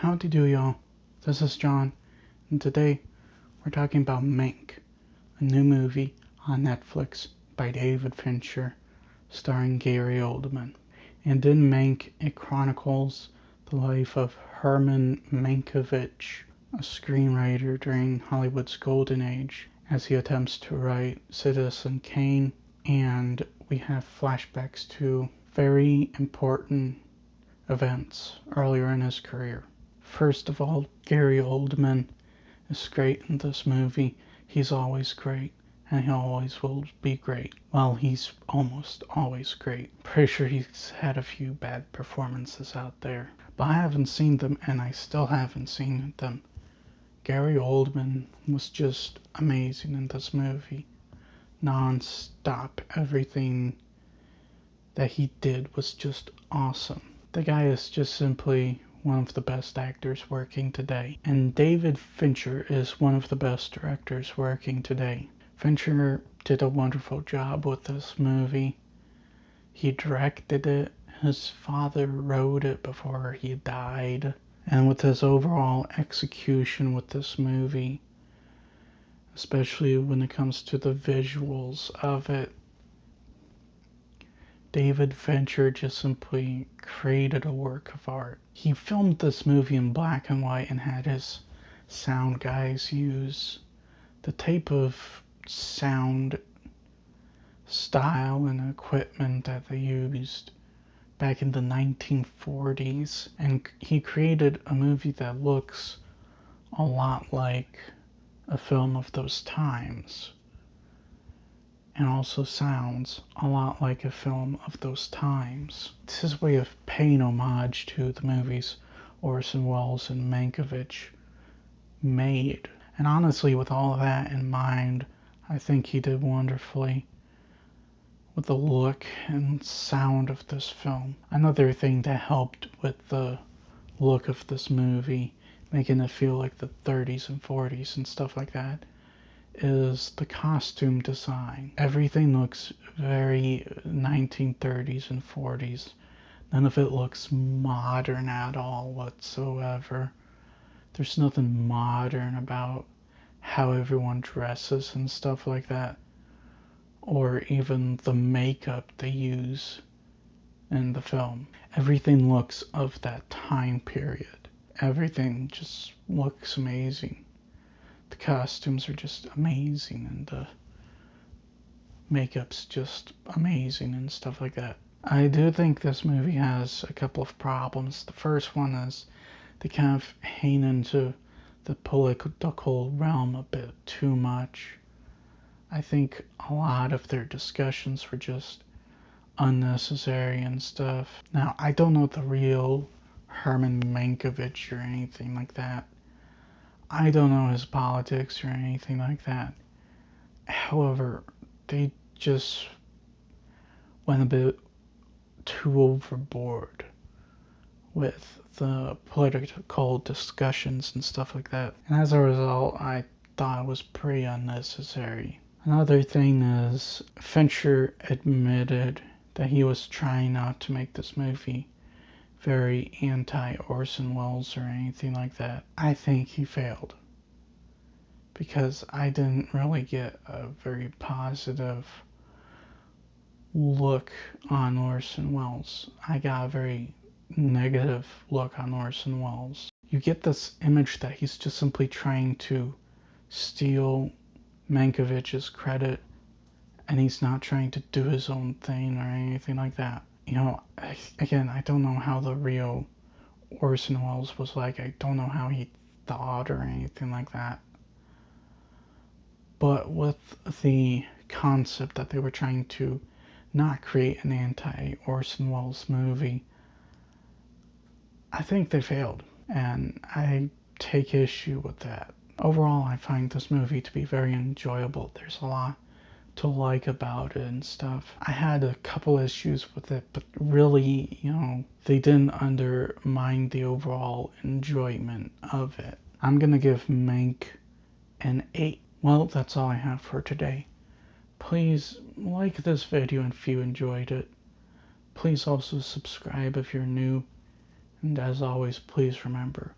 Howdy do, y'all. This is John, and today we're talking about Mank, a new movie on Netflix by David Fincher, starring Gary Oldman. And in Mank, it chronicles the life of Herman Mankiewicz, a screenwriter during Hollywood's golden age, as he attempts to write Citizen Kane, and we have flashbacks to very important events earlier in his career. First of all, Gary Oldman is great in this movie. He's always great, and he always will be great. Well, he's almost always great. Pretty sure he's had a few bad performances out there, but I haven't seen them, and I still haven't seen them. Gary Oldman was just amazing in this movie. Non-stop, everything that he did was just awesome. The guy is just simply one of the best actors working today. And David Fincher is one of the best directors working today. Fincher did a wonderful job with this movie. He directed it. His father wrote it before he died. And with his overall execution with this movie, especially when it comes to the visuals of it, David Fincher just simply created a work of art. He filmed this movie in black and white and had his sound guys use the type of sound style and equipment that they used back in the 1940s. And he created a movie that looks a lot like a film of those times, and also sounds a lot like a film of those times. It's his way of paying homage to the movies Orson Welles and Mankiewicz made. And honestly, with all of that in mind, I think he did wonderfully with the look and sound of this film. Another thing that helped with the look of this movie, making it feel like the 30s and 40s and stuff like that, is the costume design. Everything looks very 1930s and 40s. None of it looks modern at all whatsoever. There's nothing modern about how everyone dresses and stuff like that, or even the makeup they use in the film. Everything looks of that time period. Everything just looks amazing. The costumes are just amazing, and the makeup's just amazing and stuff like that. I do think this movie has a couple of problems. The first one is they kind of hang into the political realm a bit too much. I think a lot of their discussions were just unnecessary and stuff. Now, I don't know the real Herman Mankiewicz or anything like that. I don't know his politics or anything like that. However, they just went a bit too overboard with the political discussions and stuff like that. And as a result, I thought it was pretty unnecessary. Another thing is, Fincher admitted that he was trying not to make this movie very anti-Orson Welles or anything like that. I think he failed, because I didn't really get a very positive look on Orson Welles. I got a very negative look on Orson Welles. You get this image that he's just simply trying to steal Mankiewicz's credit, and he's not trying to do his own thing or anything like that. You know, again, I don't know how the real Orson Welles was like. I don't know how he thought or anything like that. But with the concept that they were trying to not create an anti-Orson Welles movie, I think they failed, and I take issue with that. Overall, I find this movie to be very enjoyable. There's a lot to like about it and stuff. I had a couple issues with it, but really, they didn't undermine the overall enjoyment of it. I'm gonna give Mank an 8. Well, that's all I have for today. Please like this video if you enjoyed it. Please also subscribe if you're new. And as always, please remember,